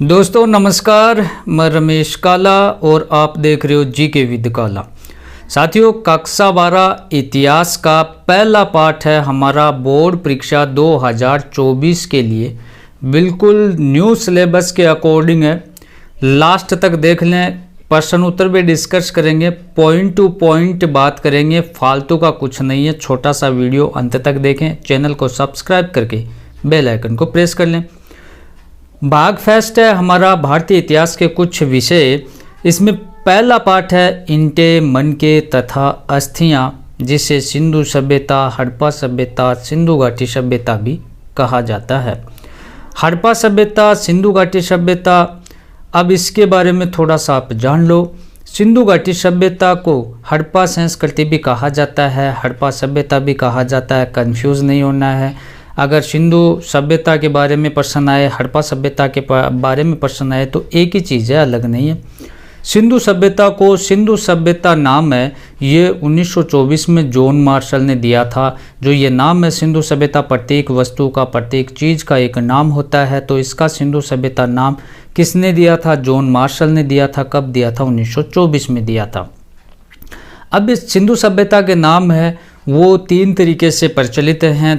दोस्तों नमस्कार, मैं रमेश काला और आप देख रहे हो जीके विद काला। साथियों, कक्षा 12 इतिहास का पहला पाठ है हमारा बोर्ड परीक्षा 2024 के लिए। बिल्कुल न्यू सिलेबस के अकॉर्डिंग है। लास्ट तक देख लें, प्रश्न उत्तर भी डिस्कस करेंगे, पॉइंट टू पॉइंट बात करेंगे, फालतू का कुछ नहीं है। छोटा सा वीडियो अंत तक देखें, चैनल को सब्सक्राइब करके बेल आइकन को प्रेस कर लें। भाग फेस्ट है हमारा भारतीय इतिहास के कुछ विषय। इसमें पहला पाठ है ईंटें, मनके तथा अस्थियां, जिसे सिंधु सभ्यता, हड़प्पा सभ्यता, सिंधु घाटी सभ्यता भी कहा जाता है। हड़प्पा सभ्यता, सिंधु घाटी सभ्यता, अब इसके बारे में थोड़ा सा आप जान लो। सिंधु घाटी सभ्यता को हड़प्पा संस्कृति भी कहा जाता है, हड़प्पा सभ्यता भी कहा जाता है, कंफ्यूज नहीं होना है। अगर सिंधु सभ्यता के बारे में प्रश्न आए, हड़प्पा सभ्यता के बारे में प्रश्न आए तो एक ही चीज़ है, अलग नहीं है। सिंधु सभ्यता को सिंधु सभ्यता नाम है, ये 1924 में जॉन मार्शल ने दिया था। जो ये नाम है सिंधु सभ्यता, प्रत्येक वस्तु का, प्रत्येक चीज़ का एक नाम होता है। तो इसका सिंधु सभ्यता नाम किसने दिया था? जॉन मार्शल ने दिया था। कब दिया था? 1924 में दिया था। अब इस सिंधु सभ्यता के नाम है वो तीन तरीके से प्रचलित हैं।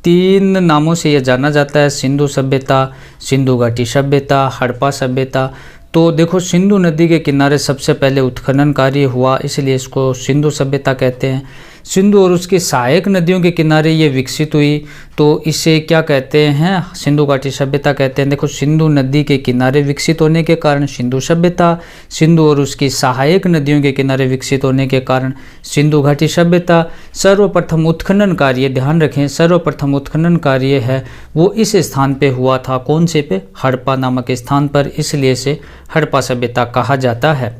तीन नामों से यह जाना जाता है, सिंधु सभ्यता, सिंधु घाटी सभ्यता, हड़प्पा सभ्यता। तो देखो, सिंधु नदी के किनारे सबसे पहले उत्खनन कार्य हुआ, इसलिए इसको सिंधु सभ्यता कहते हैं। सिंधु और उसकी सहायक नदियों के किनारे ये विकसित हुई, तो इसे क्या कहते हैं? सिंधु घाटी सभ्यता कहते हैं। देखो, सिंधु नदी के किनारे विकसित होने के कारण सिंधु सभ्यता, सिंधु और उसकी सहायक नदियों के किनारे विकसित होने के कारण सिंधु घाटी सभ्यता। सर्वप्रथम उत्खनन कार्य, ध्यान रखें, सर्वप्रथम उत्खनन कार्य है वो इस स्थान पे हुआ था। कौन से पे? हड़प्पा नामक स्थान पर, इसलिए इसे हड़प्पा सभ्यता कहा जाता है।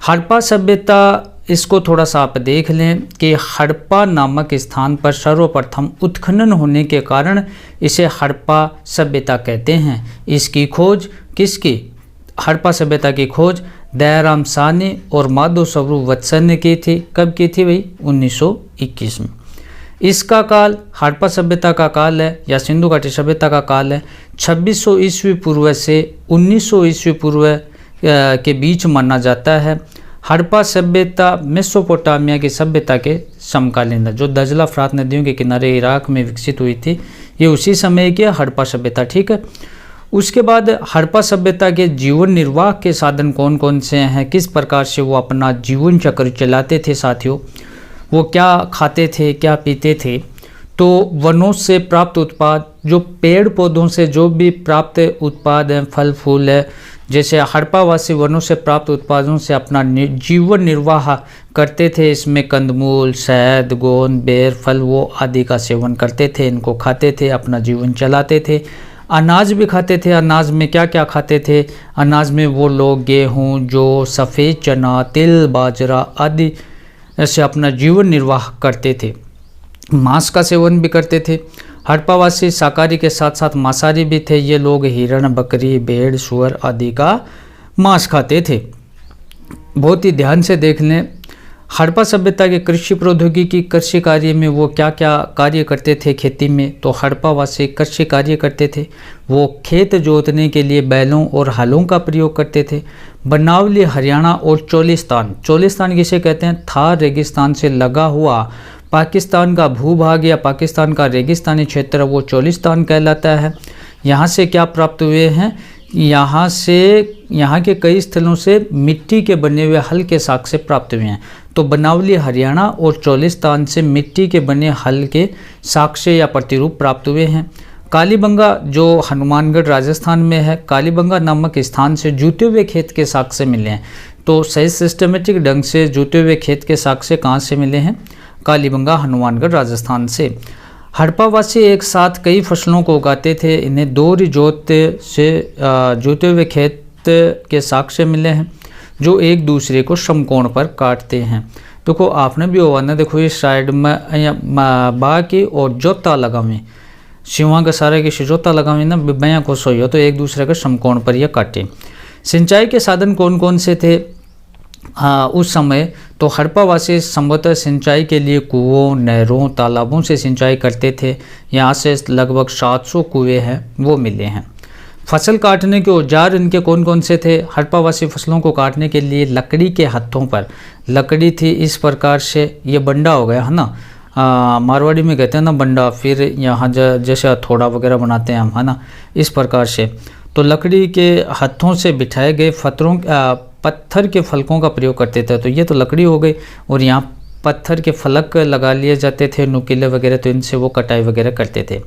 हड़प्पा सभ्यता, इसको थोड़ा सा आप देख लें कि हड़प्पा नामक स्थान पर सर्वप्रथम उत्खनन होने के कारण इसे हड़प्पा सभ्यता कहते हैं। इसकी खोज किसकी? हड़प्पा सभ्यता की खोज दयाराम साहनी और माधव स्वरूप वत्सन ने की थी। कब की थी भाई? 1921 में। इसका काल, हड़प्पा सभ्यता का काल है या सिंधु घाटी सभ्यता का काल है 2600 ईस्वी पूर्व से 1900 ईस्वी पूर्व के बीच माना जाता है। हड़प्पा सभ्यता मेसोपोटामिया की सभ्यता के समकालीन है, जो दजला फरात नदियों के किनारे इराक में विकसित हुई थी। ये उसी समय की हड़प्पा सभ्यता, ठीक है। उसके बाद हड़प्पा सभ्यता के जीवन निर्वाह के साधन कौन कौन से हैं, किस प्रकार से वो अपना जीवन चक्र चलाते थे साथियों, वो क्या खाते थे, क्या पीते थे? तो वनों से प्राप्त उत्पाद, जो पेड़ पौधों से जो भी प्राप्त उत्पाद हैं, फल फूल है, जैसे हड़प्पावासी वनों से प्राप्त उत्पादों से अपना जीवन निर्वाह करते थे। इसमें कंदमूल, शहद, गोंद, बेर, फल वो आदि का सेवन करते थे, इनको खाते थे, अपना जीवन चलाते थे। अनाज भी खाते थे। अनाज में क्या क्या खाते थे? अनाज में वो लोग गेहूँ, जौ, सफ़ेद चना, तिल, बाजरा आदि ऐसे अपना जीवन निर्वाह करते थे। मांस का सेवन भी करते थे। हड़प्पावासी शाकाहारी के साथ साथ मांसाहारी भी थे। ये लोग हिरण, बकरी, भेड़, सूअर आदि का मांस खाते थे। बहुत ही ध्यान से देख लें, हड़प्पा सभ्यता के कृषि प्रौद्योगिकी, कृषि कार्य में वो क्या क्या कार्य करते थे खेती में? तो हड़प्पावासी कृषि कार्य करते थे। वो खेत जोतने के लिए बैलों और हलों का प्रयोग करते थे। बनावली, हरियाणा और चोलिस्तान, चोलिस्तान किसे कहते हैं? थार रेगिस्तान से लगा हुआ पाकिस्तान का भूभाग या पाकिस्तान का रेगिस्तानी क्षेत्र, वो चोलिस्तान कहलाता है। यहाँ से क्या प्राप्त हुए हैं? यहाँ के कई स्थलों से मिट्टी के बने हुए हल के साक्ष्य प्राप्त हुए हैं। तो बनावली, हरियाणा और चोलिस्तान से मिट्टी के बने हल के साक्ष्य या प्रतिरूप प्राप्त हुए हैं। कालीबंगा, जो हनुमानगढ़ राजस्थान में है, कालीबंगा नामक स्थान से जूते हुए खेत के साक्ष्य मिले हैं। तो सही सिस्टमेटिक ढंग से जूते हुए खेत के साक्ष्य कहाँ से मिले हैं? कालीबंगा, हनुमानगढ़ राजस्थान से। हड़प्पावासी एक साथ कई फसलों को उगाते थे। इन्हें दोहरी जोत से जोते हुए खेत के साक्ष्य मिले हैं, जो एक दूसरे को समकोण पर काटते हैं। देखो, आपने भी होगा ना, देखो इस साइड में बा की और जोता लगावे, शिवा के सारे की जोता लगावे ना, बया को सोई तो एक दूसरे के समकोण पर यह काटे। सिंचाई के साधन कौन कौन से थे उस समय? तो हड़प्पावासी संभवतः सिंचाई के लिए कुओं, नहरों, तालाबों से सिंचाई करते थे। यहाँ से लगभग 700 कुएं हैं वो मिले हैं। फसल काटने के औजार इनके कौन कौन से थे? हड़प्पावासी फसलों को काटने के लिए लकड़ी के हत्थों पर लकड़ी थी। इस प्रकार से ये बंडा हो गया है ना, मारवाड़ी में कहते हैं ना बंडा, फिर यहाँ जैसे हथौड़ा वगैरह बनाते हैं हम, है ना, इस प्रकार से। तो लकड़ी के हथों से बिठाए गए पत्थर के फलकों का प्रयोग करते थे। तो ये तो लकड़ी हो गई, और यहाँ पत्थर के फलक लगा लिए जाते थे, नुकीले वगैरह, तो इनसे वो कटाई वगैरह करते थे।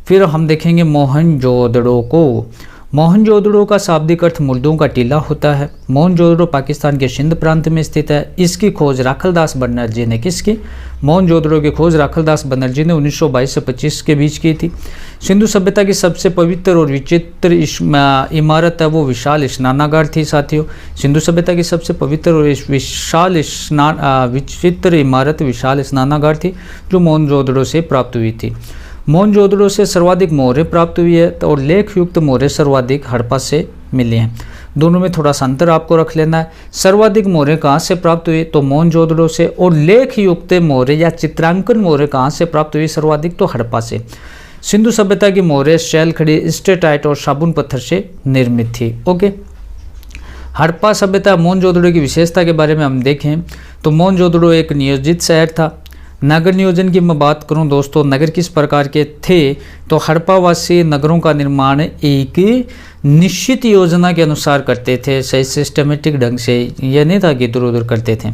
फिर हम देखेंगे मोहनजोदड़ो को। मोहनजोदड़ो का शाब्दिक अर्थ मुर्दों का टीला होता है। मोहनजोदड़ो पाकिस्तान के सिंध प्रांत में स्थित है। इसकी खोज राखलदास बनर्जी ने किसकी? मोहनजोदड़ो की खोज राखलदास बनर्जी ने 1922 से 25 के बीच की थी। सिंधु सभ्यता की सबसे पवित्र और विचित्र इमारत है वो विशाल स्नानागार थी। साथियों, सिंधु सभ्यता की सबसे पवित्र और विचित्र इमारत विशाल स्नानागार थी, जो मोहनजोदड़ो से प्राप्त हुई थी। मोहनजोदड़ो से सर्वाधिक मोहरें प्राप्त हुई है, और लेख युक्त मोहरें सर्वाधिक हड़प्पा से मिली हैं। दोनों में थोड़ा सा अंतर आपको रख लेना है। सर्वाधिक मोहरें कहाँ से प्राप्त हुई? तो मोहनजोदड़ो से। और लेख युक्त मोहरें या चित्रांकन मोहरें कहाँ से प्राप्त हुई सर्वाधिक? तो हड़प्पा से। सिंधु सभ्यता की मोहरें शैल खड़ी, स्टेटाइट और साबुन पत्थर से निर्मित थी। ओके, हड़प्पा सभ्यता मोहनजोदड़ो की विशेषता के बारे में हम देखें तो मोहनजोदड़ो एक नियोजित शहर था। नगर नियोजन की मैं बात करूं दोस्तों, नगर किस प्रकार के थे? तो हड़प्पावासी नगरों का निर्माण एक निश्चित योजना के अनुसार करते थे, सही सिस्टमेटिक ढंग से, यह नहीं था कि इधर उधर करते थे।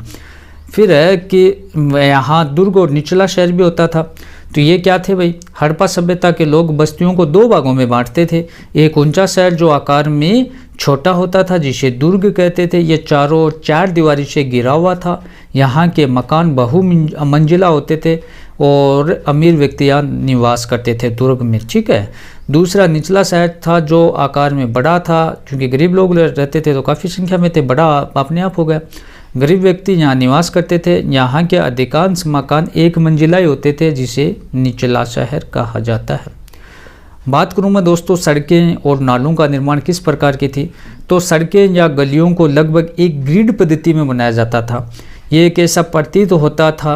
फिर है कि यहाँ दुर्ग और निचला शहर भी होता था। तो ये क्या थे भाई? हड़प्पा सभ्यता के लोग बस्तियों को दो भागों में बांटते थे। एक ऊंचा शहर जो आकार में छोटा होता था, जिसे दुर्ग कहते थे। ये चारों ओर 4 दीवारी से घिरा हुआ था। यहाँ के मकान बहुमंजिला होते थे और अमीर व्यक्ति यहाँ निवास करते थे दुर्ग में, ठीक है। दूसरा निचला शहर था जो आकार में बड़ा था, क्योंकि गरीब लोग रहते थे तो काफ़ी संख्या में थे, बड़ा अपने आप हो गया। गरीब व्यक्ति यहाँ निवास करते थे। यहाँ के अधिकांश मकान एक मंजिला ही होते थे, जिसे निचला शहर कहा जाता है। बात करूँ मैं दोस्तों सड़कें और नालों का निर्माण किस प्रकार की थी? तो सड़कें या गलियों को लगभग एक ग्रिड पद्धति में बनाया जाता था। ये एक ऐसा प्रतीत होता था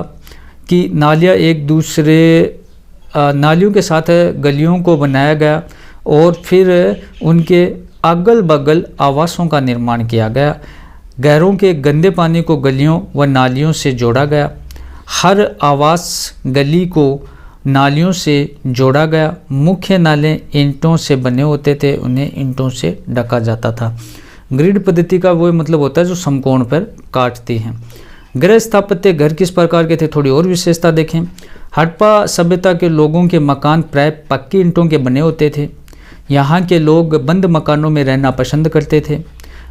कि नालियाँ एक दूसरे नालियों के साथ गलियों को बनाया गया, और फिर उनके अगल बगल आवासों का निर्माण किया गया। घरों के गंदे पानी को गलियों व नालियों से जोड़ा गया। हर आवास गली को नालियों से जोड़ा गया। मुख्य नाले ईंटों से बने होते थे, उन्हें ईंटों से ढका जाता था। ग्रिड पद्धति का वो मतलब होता है जो समकोण पर काटती हैं। गृह स्थापत्य घर किस प्रकार के थे? थोड़ी और विशेषता देखें। हड़प्पा सभ्यता के लोगों के मकान प्राय पक्की ईंटों के बने होते थे। यहाँ के लोग बंद मकानों में रहना पसंद करते थे।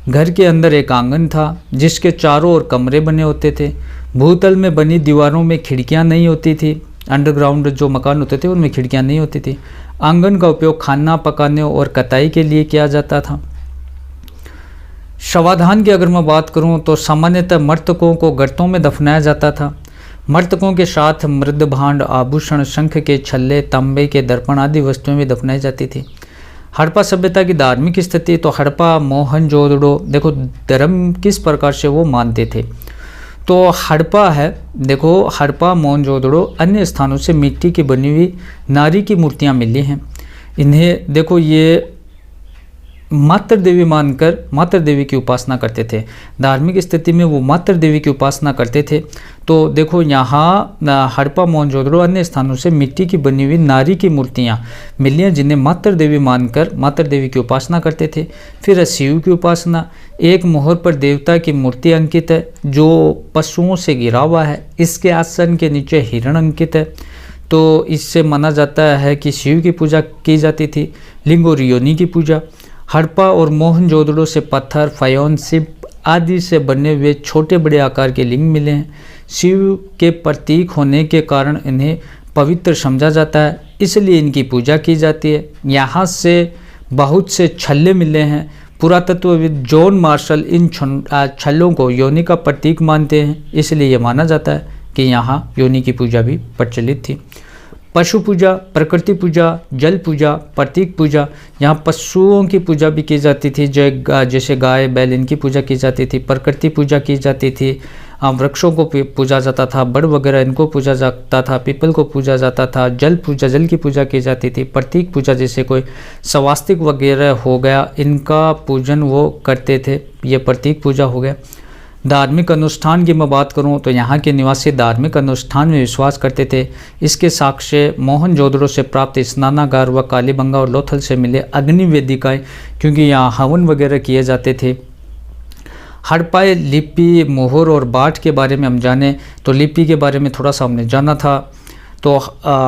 घर के अंदर एक आंगन था जिसके चारों ओर कमरे बने होते थे। भूतल में बनी दीवारों में खिड़कियाँ नहीं होती थी। अंडरग्राउंड जो मकान होते थे उनमें खिड़कियाँ नहीं होती थी। आंगन का उपयोग खाना पकाने और कताई के लिए किया जाता था। शवाधान की अगर मैं बात करूं तो सामान्यतः मृतकों को गर्तों में दफनाया जाता था। मृतकों के साथ मृद भांड, आभूषण, शंख के छल्ले, तांबे के दर्पण आदि वस्तुएं भी दफनाई जाती थी। हड़प्पा सभ्यता की धार्मिक स्थिति तो हड़प्पा मोहनजोदड़ो देखो धर्म किस प्रकार से वो मानते थे। तो हड़प्पा है देखो हड़प्पा मोहनजोदड़ो अन्य स्थानों से मिट्टी की बनी हुई नारी की मूर्तियां मिली हैं। इन्हें देखो ये मातृ देवी मानकर मातृ देवी की उपासना करते थे। धार्मिक स्थिति में वो मातृ देवी की उपासना करते थे। तो देखो यहाँ हड़प्पा मोहनजोदड़ो अन्य स्थानों से मिट्टी की बनी हुई नारी की मूर्तियाँ मिली हैं, जिन्हें मातृ देवी मानकर मातृ देवी की उपासना करते थे। फिर शिव की उपासना, एक मोहर पर देवता की मूर्ति अंकित है जो पशुओं से घिरा हुआ है। इसके आसन के नीचे हिरण अंकित है, तो इससे माना जाता है कि शिव की पूजा की जाती थी। लिंग और योनि की पूजा, हड़प्पा और मोहनजोदड़ो से पत्थर, फायोन, शिप आदि से बने हुए छोटे बड़े आकार के लिंग मिले हैं। शिव के प्रतीक होने के कारण इन्हें पवित्र समझा जाता है, इसलिए इनकी पूजा की जाती है। यहाँ से बहुत से छल्ले मिले हैं। पुरातत्वविद जॉन मार्शल इन छल्लों को योनि का प्रतीक मानते हैं, इसलिए यह माना जाता है कि यहाँ योनि की पूजा भी प्रचलित थी। पशु पूजा, प्रकृति पूजा, जल पूजा, प्रतीक पूजा, यहाँ पशुओं की पूजा भी की जाती थी, जैसे गाय बैल इनकी पूजा की जाती थी। प्रकृति पूजा की जाती थी, वृक्षों को पूजा जाता था, बड़ वगैरह इनको पूजा जाता था, पीपल को पूजा जाता था, जल की पूजा की जाती थी, प्रतीक पूजा जैसे कोई स्वास्तिक वगैरह हो गया, इनका पूजन वो करते थे, ये प्रतीक पूजा हो गया। धार्मिक अनुष्ठान की मैं बात करूं तो यहाँ के निवासी धार्मिक अनुष्ठान में विश्वास करते थे। इसके साक्ष्य मोहनजोदड़ो से प्राप्त स्नानागार व कालीबंगा और लोथल से मिले अग्नि वेदिकाएं, क्योंकि यहाँ हवन वगैरह किए जाते थे। हड़प्पा लिपि, मोहर और बाट के बारे में हम जाने तो लिपि के बारे में थोड़ा सा हमने जाना था। तो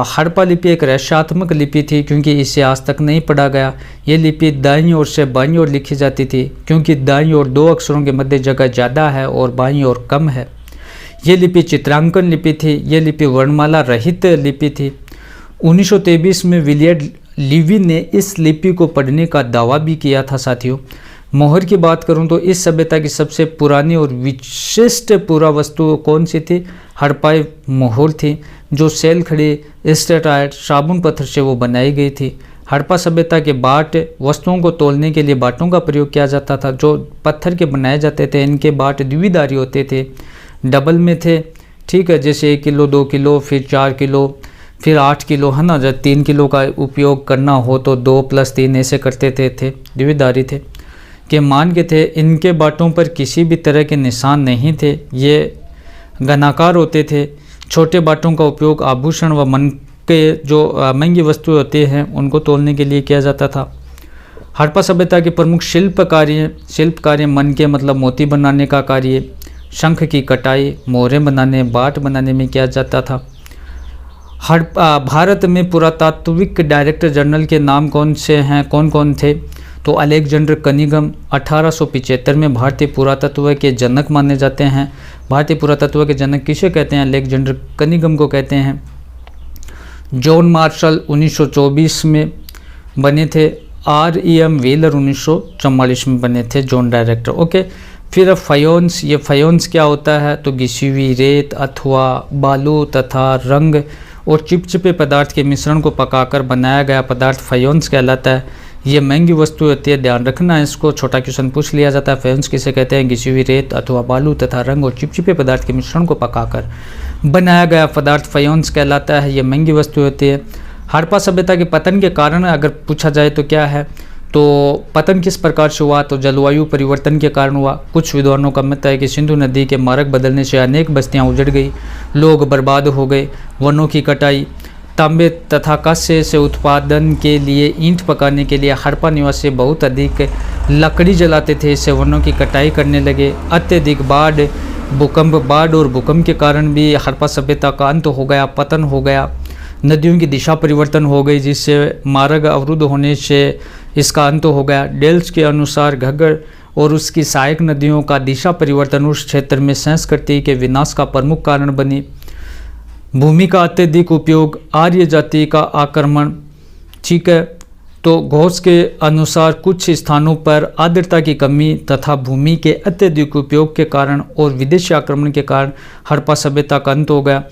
हड़प्पा लिपि एक रहस्यात्मक लिपि थी, क्योंकि इसे आज तक नहीं पढ़ा गया। ये लिपि दाईं ओर से बाईं ओर लिखी जाती थी, क्योंकि दाईं ओर 2 अक्षरों के मध्य जगह ज़्यादा है और बाईं ओर कम है। ये लिपि चित्रांकन लिपि थी। ये लिपि वर्णमाला रहित लिपि थी। 1923 में विलियम लिविन ने इस लिपि को पढ़ने का दावा भी किया था। साथियों, मोहर की बात करूं तो इस सभ्यता की सबसे पुरानी और विशिष्ट पुरावस्तु कौन सी थी? हड़प्पाई मोहर थी, जो सेल खड़ी स्टेटाइट साबुन पत्थर से वो बनाई गई थी। हड़प्पा सभ्यता के बाट, वस्तुओं को तोलने के लिए बाटों का प्रयोग किया जाता था, जो पत्थर के बनाए जाते थे। इनके बाट द्विधारी होते थे, डबल में थे, ठीक है, जैसे 1 किलो, 2 किलो, फिर 4 किलो, फिर 8 किलो, है ना। जब 3 किलो का उपयोग करना हो तो 2 + 3 ऐसे करते थे द्विधारी थे के मान के थे। इनके बाटों पर किसी भी तरह के निशान नहीं थे, ये घनाकार होते थे। छोटे बाटों का उपयोग आभूषण व मन के जो महंगी वस्तुएं होते हैं उनको तोलने के लिए किया जाता था। हड़प्पा सभ्यता के प्रमुख शिल्प कार्य मन के मतलब मोती बनाने का कार्य, शंख की कटाई, मोहरें बनाने, बाट बनाने में किया जाता था। भारत में पुरातात्विक डायरेक्टर जनरल के नाम कौन से हैं, कौन कौन थे? तो अलेक्जेंडर कनिंघम 1875 में भारतीय पुरातत्व के जनक माने जाते हैं। भारतीय पुरातत्व के जनक किसे कहते हैं? अलेक्जेंडर कनिंघम को कहते हैं। जॉन मार्शल 1924 में बने थे। R.E.M. व्हीलर 1944 में बने थे जॉन डायरेक्टर। ओके, फिर फायोन्स, ये फायोन्स क्या होता है? तो घिसी हुई रेत अथवा बालू तथा रंग और चिपचिपे पदार्थ के मिश्रण को पकाकर बनाया गया पदार्थ फायोन्स कहलाता है। ये महंगी वस्तु होती है, ध्यान रखना है इसको, छोटा क्वेश्चन पूछ लिया जाता है। फायोन्स किसे कहते हैं? घिसी हुई रेत अथवा बालू तथा रंग और चिपचिपे पदार्थ के मिश्रण को पकाकर बनाया गया पदार्थ फायोन्स कहलाता है। ये महंगी वस्तु होती है। हड़प्पा सभ्यता के पतन के कारण अगर पूछा जाए तो क्या है? तो पतन किस प्रकार से हुआ? तो जलवायु परिवर्तन के कारण हुआ। कुछ विद्वानों का मत है कि सिंधु नदी के मार्ग बदलने से अनेक बस्तियां उजड़ गई, लोग बर्बाद हो गए। वनों की कटाई, तांबे तथा कांस्य से उत्पादन के लिए ईंट पकाने के लिए हड़प्पा निवासी बहुत अधिक लकड़ी जलाते थे, इससे वनों की कटाई करने लगे। अत्यधिक बाढ़ और भूकंप के कारण भी हड़प्पा सभ्यता का अंत हो गया, पतन हो गया। नदियों की दिशा परिवर्तन हो गई, जिससे मार्ग अवरुद्ध होने से इसका अंत हो गया। डेल्स के अनुसार घग्गर और उसकी सहायक नदियों का दिशा परिवर्तन उस क्षेत्र में संस्कृति के विनाश का प्रमुख कारण बनी। भूमि का अत्यधिक उपयोग, आर्य जाति का आक्रमण, ठीक है। तो घोष के अनुसार कुछ स्थानों पर आर्द्रता की कमी तथा भूमि के अत्यधिक उपयोग के कारण और विदेशी आक्रमण के कारण हड़प्पा सभ्यता का अंत हो गया।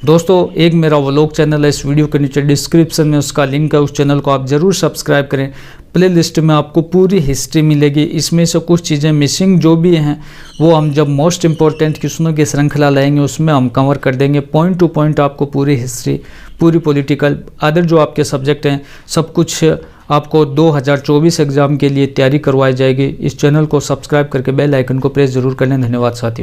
दोस्तों, एक मेरा व्लॉग चैनल है, इस वीडियो के नीचे डिस्क्रिप्शन में उसका लिंक है, उस चैनल को आप ज़रूर सब्सक्राइब करें। प्लेलिस्ट में आपको पूरी हिस्ट्री मिलेगी। इसमें से कुछ चीज़ें मिसिंग जो भी हैं वो हम जब मोस्ट इम्पॉर्टेंट क्वेश्चनों की श्रृंखला लाएंगे उसमें हम कवर कर देंगे। पॉइंट टू पॉइंट आपको पूरी हिस्ट्री, पूरी पॉलिटिकल, अदर जो आपके सब्जेक्ट हैं, सब कुछ आपको 2024 एग्जाम के लिए तैयारी करवाई जाएगी। इस चैनल को सब्सक्राइब करके बेल आइकन को प्रेस जरूर कर लें। धन्यवाद साथियों।